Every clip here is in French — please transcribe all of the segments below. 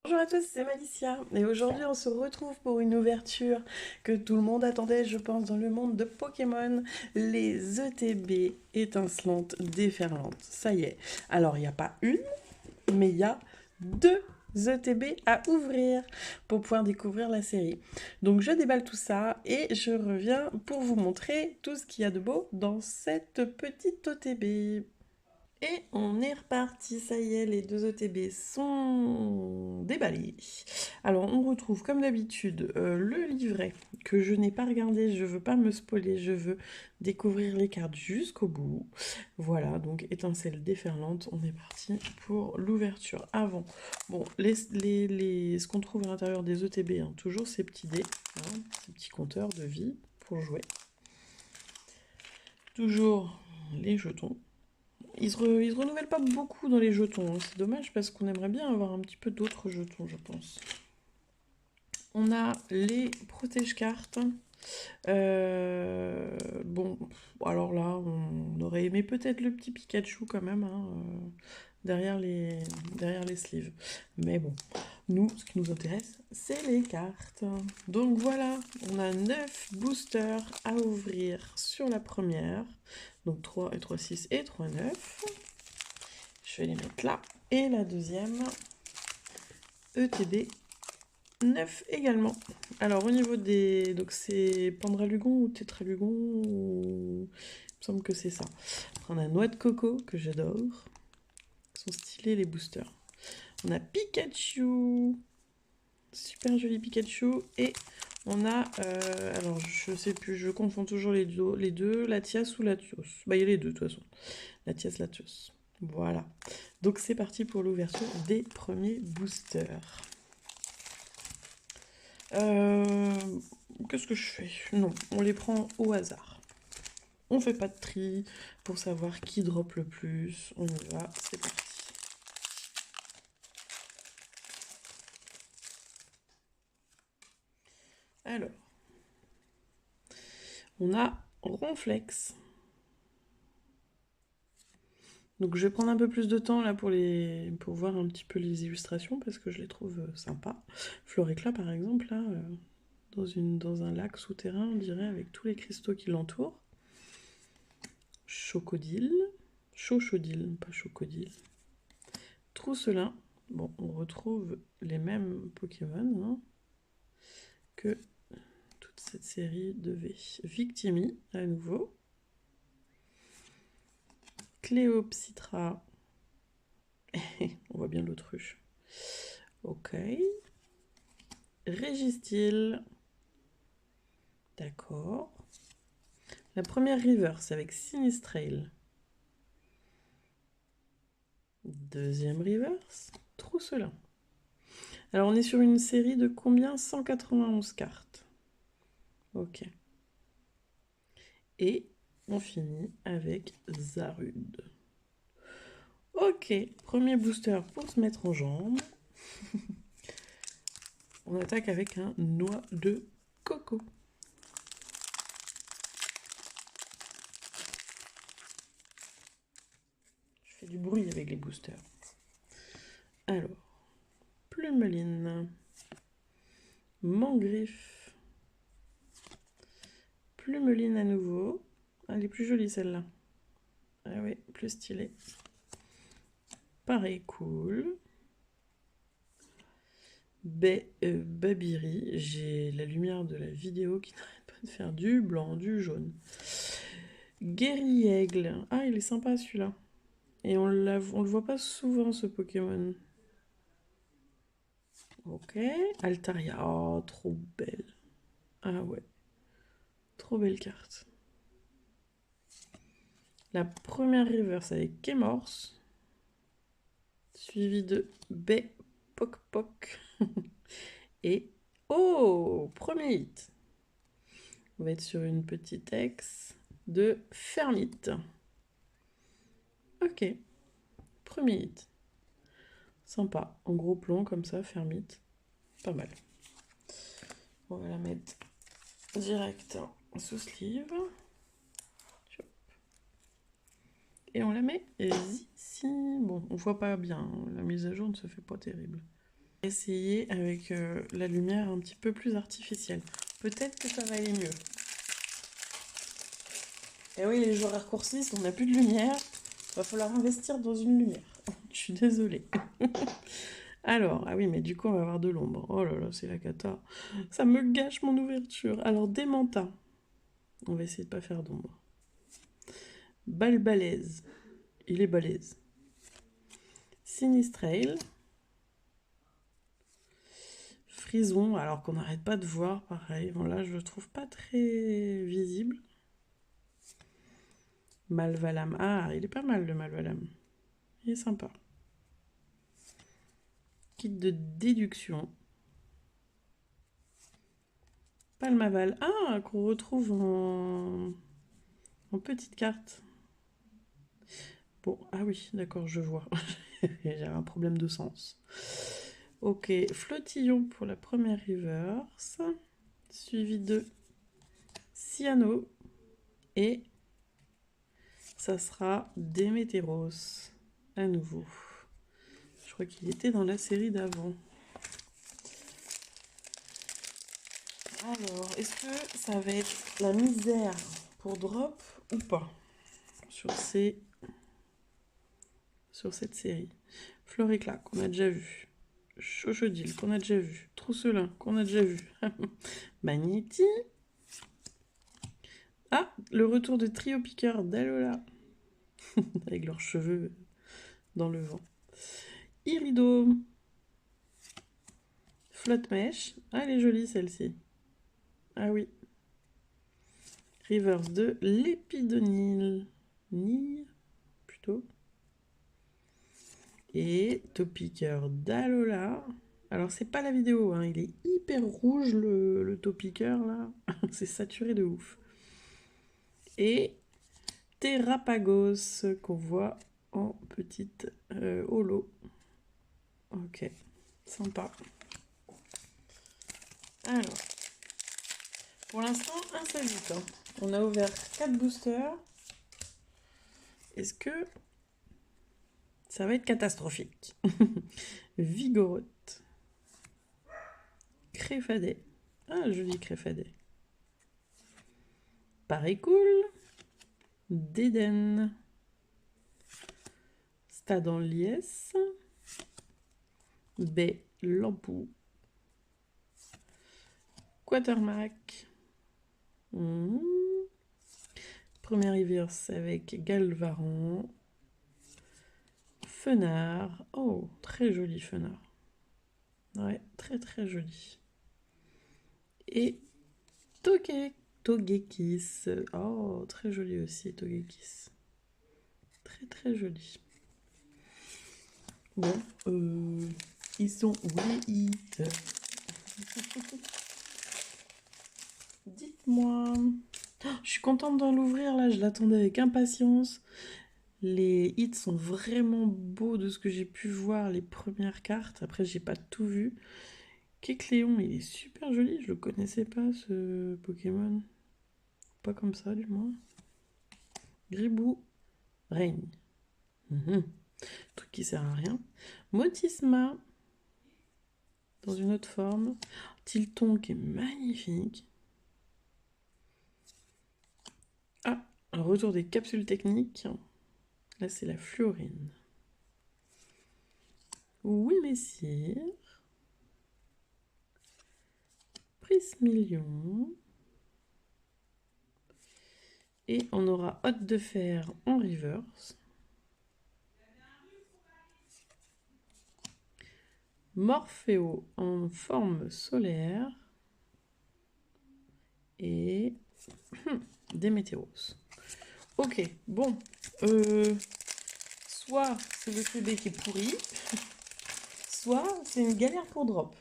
Bonjour à tous, c'est Malicia et aujourd'hui on se retrouve pour une ouverture que tout le monde attendait, je pense, dans le monde de Pokémon, les ETB étincelantes déferlantes. Ça y est, alors il n'y a pas une, mais il y a deux ETB à ouvrir pour pouvoir découvrir la série. Donc je déballe tout ça et je reviens pour vous montrer tout ce qu'il y a de beau dans cette petite OTB. Et on est reparti, ça y est, les deux ETB sont déballés. Alors on retrouve comme d'habitude le livret que je n'ai pas regardé, je veux pas me spoiler, je veux découvrir les cartes jusqu'au bout. Voilà, donc étincelle déferlante, on est parti pour l'ouverture. Avant, bon, ce qu'on trouve à l'intérieur des ETB, hein, toujours ces petits dés, hein, ces petits compteurs de vie pour jouer. Toujours les jetons. Ils se renouvellent pas beaucoup dans les jetons, hein. C'est dommage parce qu'on aimerait bien avoir un petit peu d'autres jetons, je pense. On a les protège-cartes. Bon, alors là, on aurait aimé peut-être le petit Pikachu quand même, hein, derrière les sleeves. Mais bon, nous, ce qui nous intéresse, c'est les cartes. Donc voilà, on a 9 boosters à ouvrir sur la première. Donc 3 et 3, 6 et 3, 9. Je vais les mettre là. Et la deuxième, ETB 9 également. Alors au niveau des... Donc c'est Pandralugon ou Tétralugon ou... Il me semble que c'est ça. On a Noix de Coco, que j'adore. Ils sont stylés les boosters. On a Pikachu. Super joli Pikachu. Et on a... alors je sais plus, je confonds toujours les deux. Latias ou Latios. Bah il y a les deux de toute façon. Latias, Latios. Voilà. Donc c'est parti pour l'ouverture des premiers boosters. Euh, Qu'est-ce que je fais? Non, on les prend au hasard. On fait pas de tri pour savoir qui drop le plus. On y va, c'est parti. Alors, on a Ronflex. Donc je vais prendre un peu plus de temps là pour voir un petit peu les illustrations parce que je les trouve sympas. Floréclat par exemple, là, dans un lac souterrain, on dirait, avec tous les cristaux qui l'entourent. Chocodile. Chochodile, pas Chocodile. Trousselin. Bon, on retrouve les mêmes Pokémon hein, que toute cette série de V. Victimi, à nouveau. Cléopsitra. On voit bien l'autruche. Ok. Régistil. D'accord. La première reverse avec Sinistrail. Deuxième reverse. Trousselin. Alors on est sur une série de combien? 191 cartes. Ok. Et on finit avec Zarude. Ok, premier booster pour se mettre en jambe. On attaque avec un noix de coco. Je fais du bruit avec les boosters. Alors, Plumeline, Mangriffe, Plumeline à nouveau. Elle est plus jolie celle-là. Ah oui, plus stylée. Pareil, cool. Babiri, j'ai la lumière de la vidéo qui n'arrête pas de faire du blanc, du jaune. Guerriègle, ah il est sympa celui-là. Et on le voit pas souvent ce Pokémon. Ok, Altaria, oh trop belle. Ah ouais, trop belle carte. La première reverse avec Kémorse, suivi de Baie Poc Poc. Et oh, premier hit. On va être sur une petite ex de Fermite. Ok, premier hit. Sympa, en gros plomb comme ça, Fermite. Pas mal. On va la mettre direct sous sleeve. Et on la met ici. Bon, on voit pas bien. La mise à jour ne se fait pas terrible. Essayer avec la lumière un petit peu plus artificielle. Peut-être que ça va aller mieux. Et oui, les jours raccourcissent, on n'a plus de lumière. Va falloir investir dans une lumière. Je suis désolée. Alors, ah oui, mais du coup, on va avoir de l'ombre. Oh là là, c'est la cata. Ça me gâche mon ouverture. Alors, Démenta. On va essayer de pas faire d'ombre. Balbalaise. Il est balèze. Sinistrail. Frison, alors qu'on n'arrête pas de voir, pareil. Bon, là, je le trouve pas très visible. Malvalam. Ah, il est pas mal, le Malvalam. Il est sympa. Kit de déduction. Palmaval. Ah, qu'on retrouve en petite carte. Bon, ah oui, d'accord, je vois. J'avais un problème de sens. Ok, Flottillon pour la première reverse. Suivi de Cyano. Et ça sera Démétéros. À nouveau. Je crois qu'il était dans la série d'avant. Alors, est-ce que ça va être la misère pour drop ou pas sur cette série? Floricla, qu'on a déjà vu. Chochodil, qu'on a déjà vu. Trousselin, qu'on a déjà vu. Magnéti. Ah, le retour de trio piqueur d'Alola. Avec leurs cheveux dans le vent. Iridome. Flotte mèche. Ah, elle est jolie celle-ci. Ah oui. Reverse de l'épidonyle. Nille, plutôt. Et Topiqueur d'Alola. Alors, c'est pas la vidéo, hein. Il est hyper rouge le Topiqueur là. C'est saturé de ouf. Et Terrapagos qu'on voit en petite holo. Ok, sympa. Alors, pour l'instant, insolite. Hein. On a ouvert 4 boosters. Est-ce que ça va être catastrophique? Vigorote. Créfadet. Ah, joli Créfadet. Pareil cool. Déden. Stade en liesse. Baie Lampou. Quatermack. Première reverse avec Galvaran. Fenard. Oh, très joli Fenard. Ouais, très très joli. Et Togekiss. Oh, très joli aussi, Togekiss. Très très joli. Bon, ils sont où les hits? Dites-moi. Oh, je suis contente d'en l'ouvrir là, je l'attendais avec impatience. Les hits sont vraiment beaux de ce que j'ai pu voir, les premières cartes. Après, j'ai pas tout vu. Kecléon, il est super joli. Je le connaissais pas, ce Pokémon. Pas comme ça, du moins. Gribou, règne. Truc qui sert à rien. Motisma, dans une autre forme. Tilton, qui est magnifique. Ah, un retour des capsules techniques. Là, c'est la Fluorine. Oui, messire. Prismillion. Et on aura Hôte de Fer en reverse. Morphéo en forme solaire. Et Démétéros. Ok, bon. Soit c'est le CB qui est pourri, soit c'est une galère pour drop.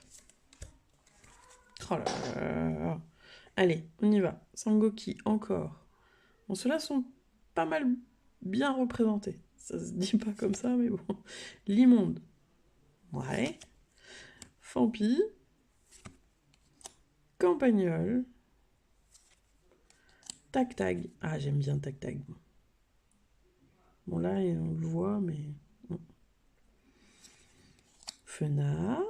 Oh là là. Allez, on y va. Sangoki, encore. Bon, ceux-là sont pas mal bien représentés. Ça se dit pas comme ça, mais bon. Limonde. Ouais. Fampi. Campagnol. Tac-tag. Ah, j'aime bien tac-tag. Bon, là, on le voit, mais... Fenard.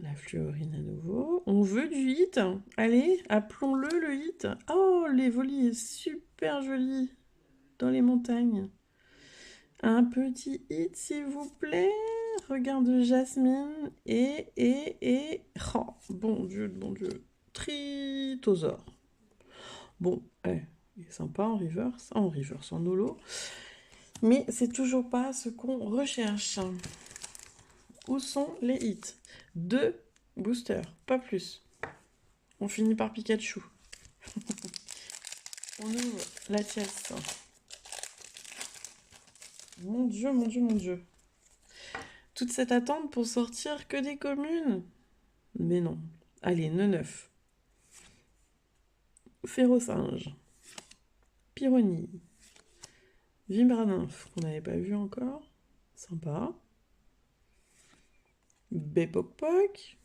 La fluorine à nouveau. On veut du hit. Allez, appelons-le le hit. Oh, l'évoli est super joli dans les montagnes. Un petit hit, s'il vous plaît. Regarde Jasmine. Oh, bon Dieu, bon Dieu. Tritosaure. Bon, il est sympa en reverse, en holo. Mais c'est toujours pas ce qu'on recherche. Où sont les hits? 2 boosters, pas plus. On finit par Pikachu. On ouvre la pièce. Mon Dieu, mon Dieu, mon Dieu. Toute cette attente pour sortir que des communes? Mais non. Allez, 9. Férocinge. Pyronie. Vibrannymph, qu'on n'avait pas vu encore. Sympa. Bepokpok.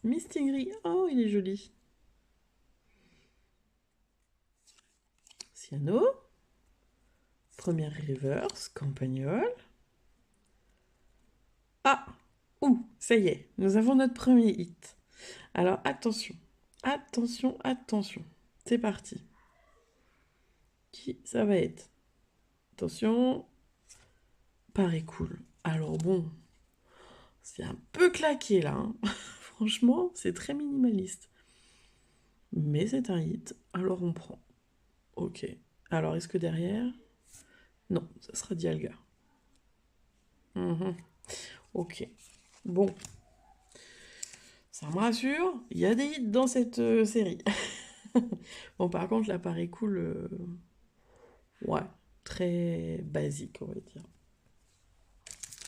Mistigris. Oh, il est joli. Cyano. Première reverse. Campagnol. Ah! Ouh, ça y est, nous avons notre premier hit. Alors attention, attention, attention. C'est parti. Qui ça va être? Attention. Paraît cool. Alors bon, c'est un peu claqué là. Hein. Franchement, c'est très minimaliste. Mais c'est un hit, alors on prend. Ok. Alors est-ce que derrière? Non, ça sera Dialga. Ok. Bon. Ça me rassure, il y a des hits dans cette série. Bon, par contre, là, paraît cool. Ouais, très basique, on va dire.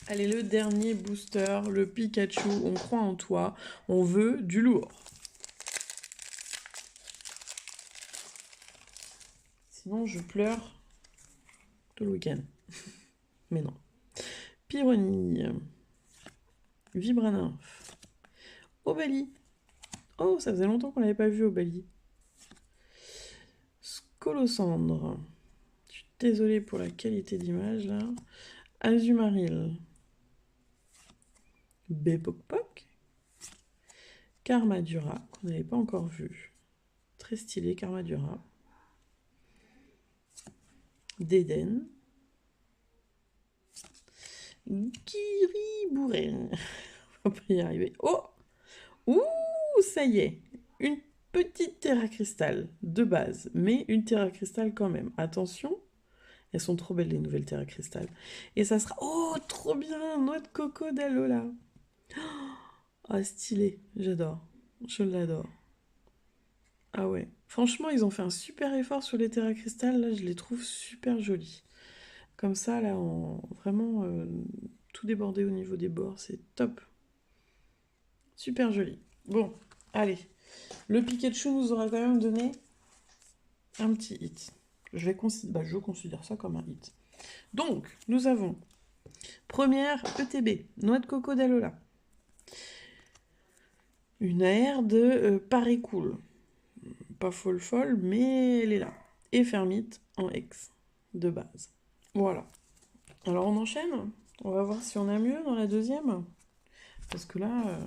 Allez, le dernier booster, le Pikachu. On croit en toi. On veut du lourd. Sinon, je pleure tout le week-end. Mais non. Pyronie. Vibrannymph. Obali. Oh, ça faisait longtemps qu'on n'avait pas vu Obali. Scolosandre. Je suis désolée pour la qualité d'image, là. Azumarill. Bepokpok. Karmadura, qu'on n'avait pas encore vu. Très stylé, Karmadura. Déden. Guiribouren. On va pas y arriver. Oh! Ouh, ça y est. Une petite Terra Cristal de base, mais une Terra Cristal quand même. Attention, elles sont trop belles les nouvelles Terra Cristal. Et ça sera... Oh, trop bien! Noix de coco d'Alola. Ah, stylé. J'adore. Je l'adore. Ah ouais. Franchement, ils ont fait un super effort sur les Terra Cristal. Là, je les trouve super jolis. Comme ça, là, vraiment tout débordé au niveau des bords. C'est top. Super joli. Bon, allez. Le Pikachu nous aura quand même donné un petit hit. Je considère ça comme un hit. Donc, nous avons première ETB, Noix de coco d'Alola. Une AR de Paraît cool. Pas folle, mais elle est là. Et Fermite en X, de base. Voilà. Alors on enchaîne. On va voir si on a mieux dans la deuxième. Parce que là,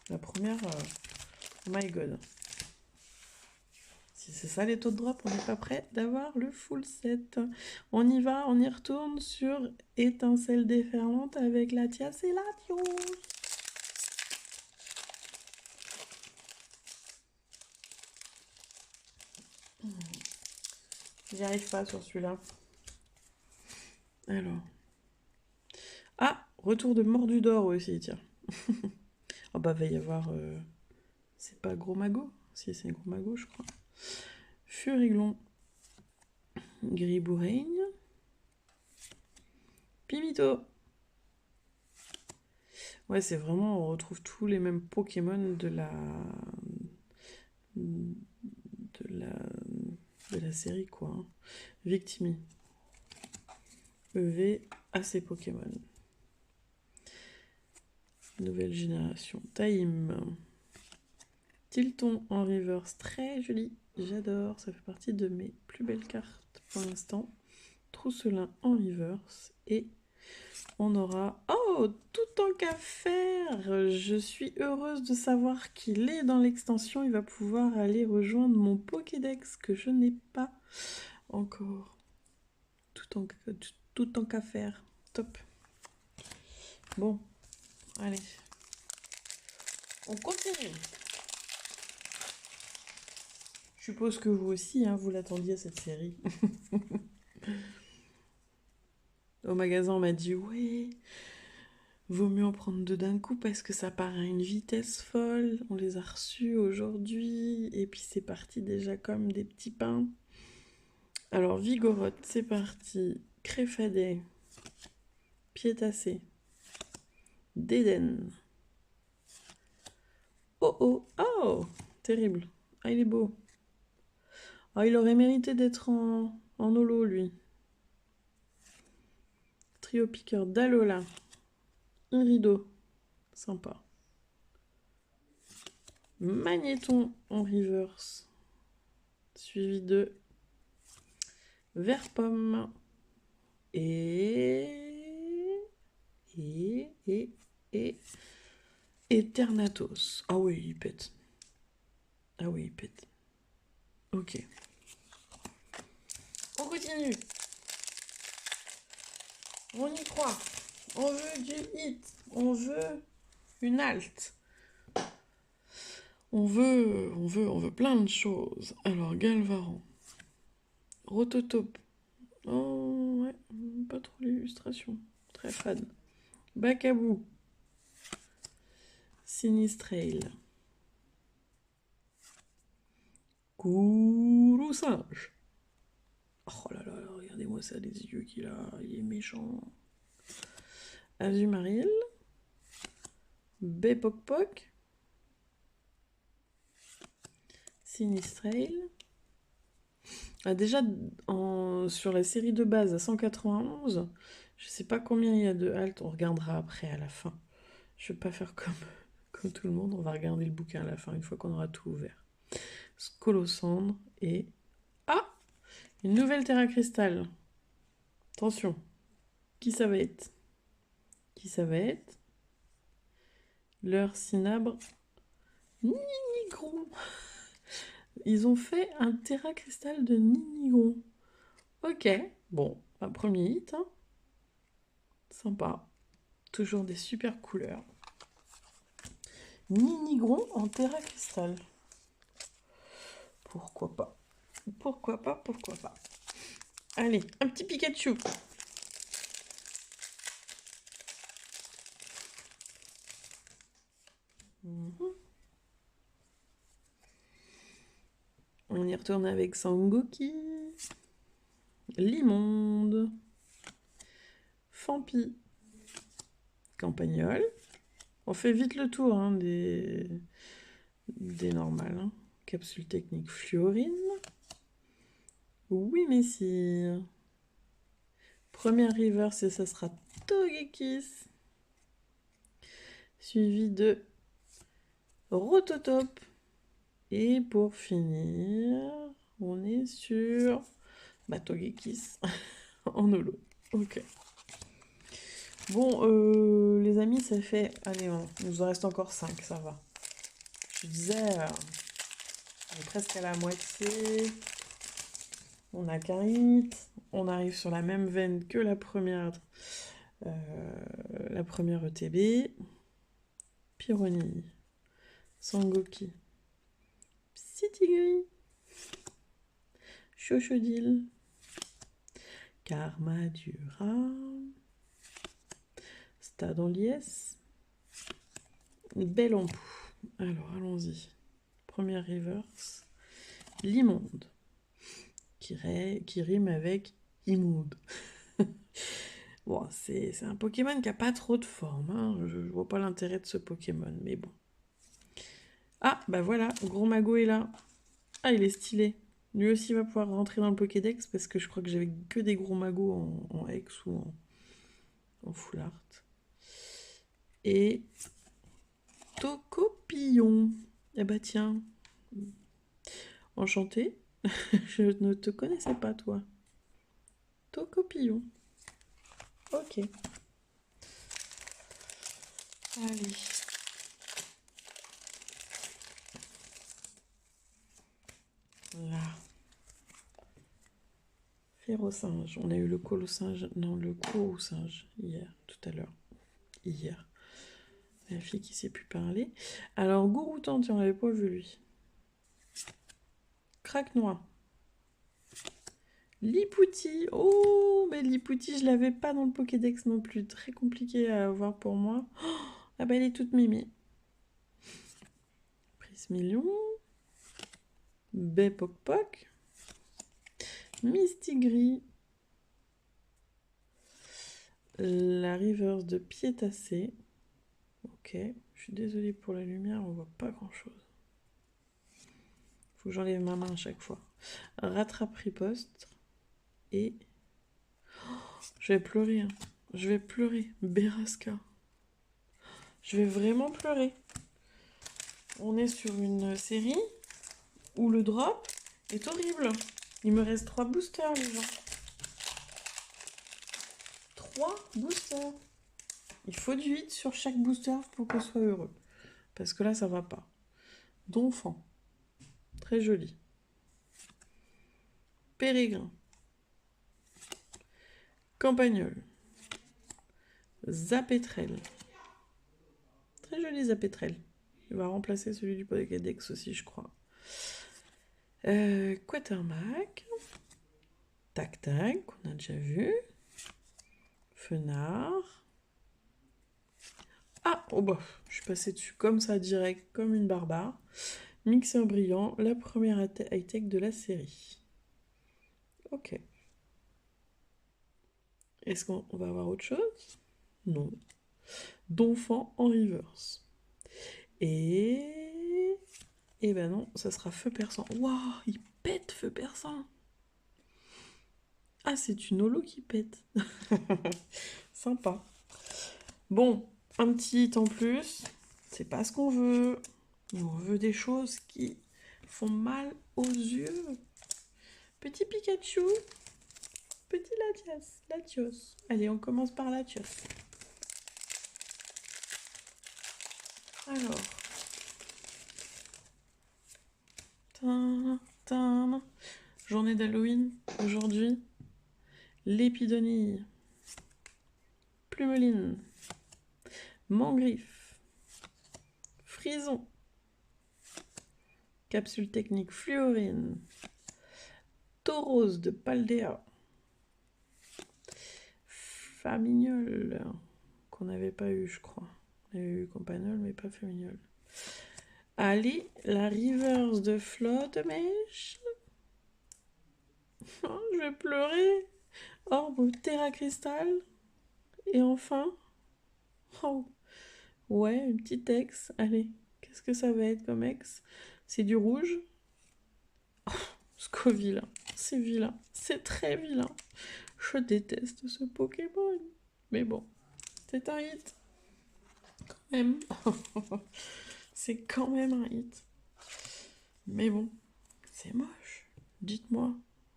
la première, oh my god. Si c'est ça les taux de drop, on n'est pas prêt d'avoir le full set. On y va, on y retourne sur Étincelle déferlante avec la Tias et la Tios. J'y arrive pas sur celui-là. Alors. Ah, retour de Mordudor aussi, tiens. Oh bah va y avoir... C'est pas Gros Mago? Si, c'est Gros Mago, je crois. Furiglon. Griboureigne. Pimito. Ouais, c'est vraiment... On retrouve tous les mêmes Pokémon de la série, quoi. Hein. Victimi. EV à ces Pokémon. Nouvelle génération. Taïm. Tilton en reverse. Très joli. J'adore. Ça fait partie de mes plus belles cartes pour l'instant. Trousselin en reverse. Et on aura... Oh, Oh, tout tant qu'à faire, je suis heureuse de savoir qu'il est dans l'extension. Il va pouvoir aller rejoindre mon Pokédex que je n'ai pas encore. Tout tant qu'à faire. Top. Bon, allez. On continue. Je suppose que vous aussi, hein, vous l'attendiez cette série. Au magasin, on m'a dit ouais, vaut mieux en prendre deux d'un coup parce que ça part à une vitesse folle. On les a reçus aujourd'hui et puis c'est parti déjà comme des petits pains. Alors Vigoroth, c'est parti. Créfadet, Piétassé, Dédenne. Oh oh oh, terrible. Ah il est beau. Ah il aurait mérité d'être en holo lui. Trio piqueur d'Alola. Un rideau. Sympa. Magnéton en reverse. Suivi de Vert pomme. Et Ternatos. Ah oui, il pète. Ah oui, il pète. Ok. On continue. On y croit. On veut du hit. On veut une halte. On veut plein de choses. Alors, Galvaran. Rototope. Oh, ouais, pas trop l'illustration. Très fan. Bacabou. Sinistrail. Courroucinge. Oh là là, regardez-moi ça, les yeux qu'il a. Il est méchant. Azumarill. Bepokpok. Sinistrail. Ah, déjà, sur la série de base à 191, je sais pas combien il y a de haltes, on regardera après à la fin. Je vais pas faire comme tout le monde, on va regarder le bouquin à la fin, une fois qu'on aura tout ouvert. Scolosandre et... Ah! Une nouvelle Terra Cristal. Attention. Qui ça va être? Qui ça va être? Leur Cinabre. Nigron. Ils ont fait un Terra Cristal de Nigron. Ok, bon, un premier hit, hein. Sympa. Toujours des super couleurs. Nigron en Terra Cristal. Pourquoi pas? Pourquoi pas? Pourquoi pas? Allez, un petit Pikachu. On y retourne avec Sangoki. Limonde. Fampi. Campagnol. On fait vite le tour hein, des normales. Hein. Capsule technique Fluorine. Oui, messire. Première reverse et ça sera Togekiss. Suivi de Rototope. Et pour finir, on est sur Togekiss en holo. Ok. Bon, les amis, ça fait... Allez, il nous en reste encore 5, ça va. Je disais, on est presque à la moitié. On a qu'un hit. On arrive sur la même veine que la première ETB. Pyronille. Sangoki. Psytigris. Chochodile. Karmadura. Stade en liesse. Belle en poux. Alors, allons-y. Première reverse. Limonde. Qui rime avec immonde. Bon, c'est un Pokémon qui a pas trop de forme. Hein. Je vois pas l'intérêt de ce Pokémon, mais bon. Ah, bah voilà, Gros Mago est là. Ah, il est stylé. Lui aussi va pouvoir rentrer dans le Pokédex parce que je crois que j'avais que des Gros Magos en X ou en Full Art. Et Tocopillon. Eh bah tiens. Enchanté. Je ne te connaissais pas, toi. Tocopillon. Ok. Allez. Là. Férocinge. On a eu le colosinge. Non, le gros-singe hier, tout à l'heure. Hier. La fille qui sait plus parler. Alors, Gouroutan, tu on l'avait pas vu lui. Craque-noix. Lipouti. Oh, mais Lipouti, je l'avais pas dans le Pokédex non plus. Très compliqué à avoir pour moi. Oh, ah bah elle est toute mimi. Prismillion. Baie Poc Poc. Mistigris. La reverse de Piétassé. Ok, je suis désolée pour la lumière, on voit pas grand chose. Faut que j'enlève ma main à chaque fois. Rattrape riposte. Et. Oh, je vais pleurer. Hein. Je vais pleurer. Berasca. Je vais vraiment pleurer. On est sur une série où le drop est horrible. Il me reste 3 boosters, les gens. 3 boosters. Il faut du 8 sur chaque booster pour qu'on soit heureux. Parce que là, ça va pas. Donphan. Très joli. Pérégrin. Campagnol. Zapétrel. Très joli Zapétrel. Il va remplacer celui du Pokédex aussi, je crois. Quatermack. Tac-tac, qu'on a déjà vu. Fenard. Ah, oh bah, je suis passée dessus comme ça, direct, comme une barbare. Mixeur brillant, la première high-tech de la série. Ok. Est-ce qu'on va avoir autre chose? Non. Donphan en reverse. Et ben non, ça sera feu perçant. Waouh, il pète feu perçant. Ah, c'est une holo qui pète. Sympa. Bon, un petit hit en plus. C'est pas ce qu'on veut. On veut des choses qui font mal aux yeux. Petit Pikachu. Petit Latios. Allez, on commence par Latios. Alors. Journée d'Halloween, aujourd'hui. Lépidonie. Plumeline. Mangriffe. Frison. Capsule technique Fluorine. Tauros de Paldea. Famignol. Qu'on n'avait pas eu, je crois. On avait eu Campagnol, mais pas Famignol. Allez, la reverse de Flotte-Mèche. Oh, je vais pleurer. Orbe Terra Cristal. Et enfin. Oh. Ouais, une petite ex. Allez, qu'est-ce que ça va être comme ex? C'est du rouge. Oh, Scoville. C'est vilain. C'est très vilain. Je déteste ce Pokémon. Mais bon, c'est un hit. Quand même. C'est quand même un hit. Mais bon, c'est moche. Dites-moi.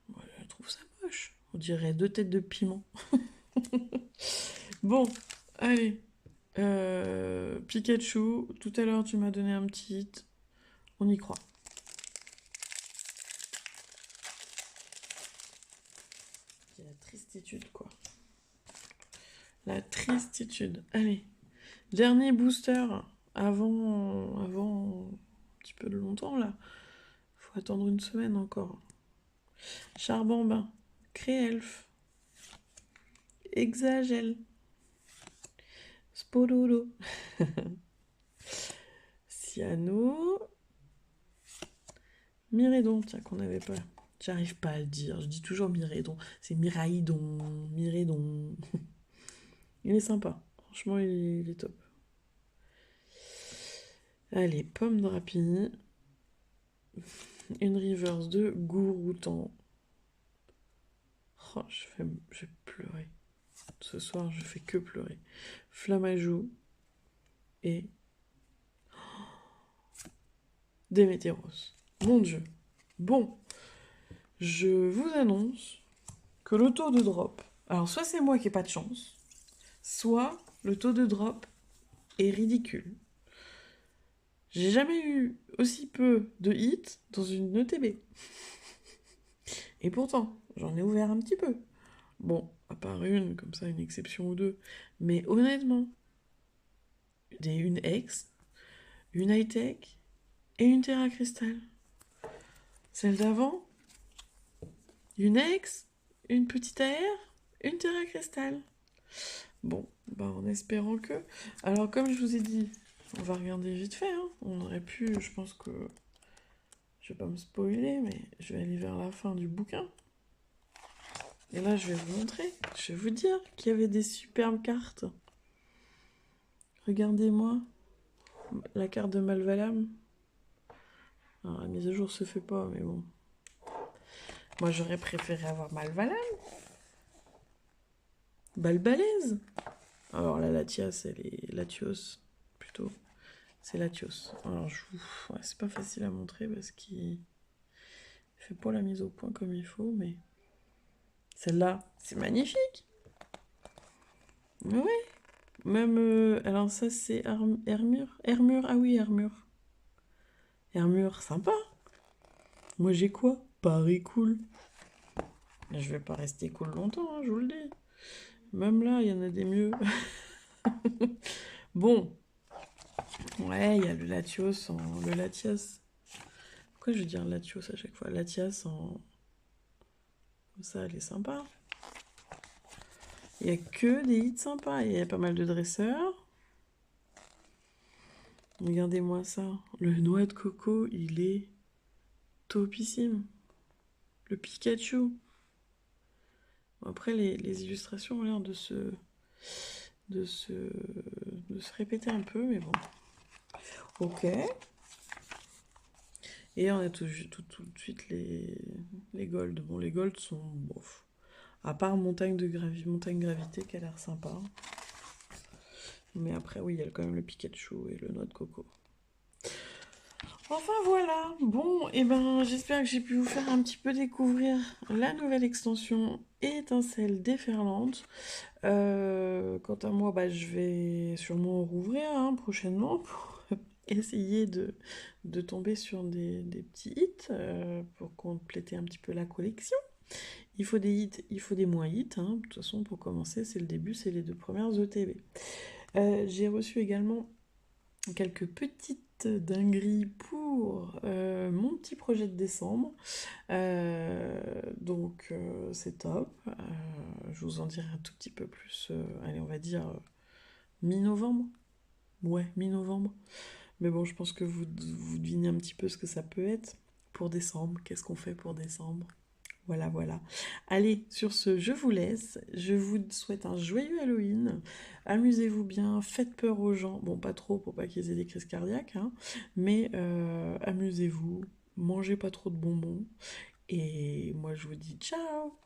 Moi, je trouve ça moche. On dirait 2 têtes de piment. Bon, allez. Pikachu, tout à l'heure tu m'as donné un petit hit. On y croit. C'est la tristitude, quoi. La tristitude. Allez. Dernier booster avant un petit peu de longtemps, là. Faut attendre une semaine encore. Charbambin. Créelf. Exagel. Spodolo. Cyano. Mirédon, tiens, qu'on n'avait pas. J'arrive pas à le dire, je dis toujours Mirédon. C'est Miraidon, Mirédon. Il est sympa, franchement, il est top. Allez, pomme de rapini. Une reverse de Gouroutan. Oh, je vais pleurer. Ce soir, je fais que pleurer. Flamajou. Et Démétéros. Mon Dieu. Bon, je vous annonce que le taux de drop, alors soit c'est moi qui n'ai pas de chance, soit le taux de drop est ridicule. J'ai jamais eu aussi peu de hits dans une ETB. Et pourtant, j'en ai ouvert un petit peu. Bon, à part une, comme ça, une exception ou deux. Mais honnêtement, une X, une high-tech et une Terra Cristal. Celle d'avant, une X, une petite AR, une Terra Cristal. Bon, bah en espérant que... Alors comme je vous ai dit, on va regarder vite fait. Hein. On aurait pu, je pense que... Je vais pas me spoiler, mais je vais aller vers la fin du bouquin. Et là, je vais vous montrer. Je vais vous dire qu'il y avait des superbes cartes. Regardez-moi la carte de Malvalam. Alors, la mise à jour se fait pas, mais bon. Moi, j'aurais préféré avoir Malvalam. Balbalaise. Alors, la Latias, elle est Latios, plutôt. C'est Latios. Alors, ouais, c'est pas facile à montrer parce qu'il fait pas la mise au point comme il faut, mais... Celle-là, c'est magnifique. Mais ouais. Même... alors ça, c'est Hermure. Hermure, ah oui, Hermure. Hermure, sympa. Moi, j'ai quoi? Paris cool. Je vais pas rester cool longtemps, hein, je vous le dis. Même là, il y en a des mieux. Bon. Ouais, il y a le Latios en... Le Latias. Pourquoi je veux dire Latios à chaque fois? Latias en... Comme ça, elle est sympa. Il y a que des hits sympas. Il y a pas mal de dresseurs. Regardez-moi ça. Le noix de coco, il est topissime. Le Pikachu. Après, les illustrations ont l'air de se répéter un peu, mais bon. Ok. Et on a tout de suite les golds. Bon, les golds sont bof. À part montagne gravité qui a l'air sympa. Mais après, oui, il y a quand même le Pikachu et le noix de coco. Enfin voilà, bon, et ben j'espère que j'ai pu vous faire un petit peu découvrir la nouvelle extension Étincelle déferlante. Quant à moi, bah, je vais sûrement rouvrir hein, prochainement pour essayer de tomber sur des petits hits pour compléter un petit peu la collection. Il faut des hits, il faut des moins hits. Hein. De toute façon, pour commencer, c'est le début, c'est les 2 premières ETB. J'ai reçu également quelques petites dingueries pour mon petit projet de décembre. Donc c'est top. Je vous en dirai un tout petit peu plus. Allez, on va dire mi-novembre. Ouais, mi-novembre. Mais bon, je pense que vous devinez un petit peu ce que ça peut être pour décembre. Qu'est-ce qu'on fait pour décembre? Voilà, voilà. Allez, sur ce, je vous laisse. Je vous souhaite un joyeux Halloween. Amusez-vous bien, faites peur aux gens. Bon, pas trop pour pas qu'ils aient des crises cardiaques, hein, mais amusez-vous. Mangez pas trop de bonbons. Et moi, je vous dis ciao!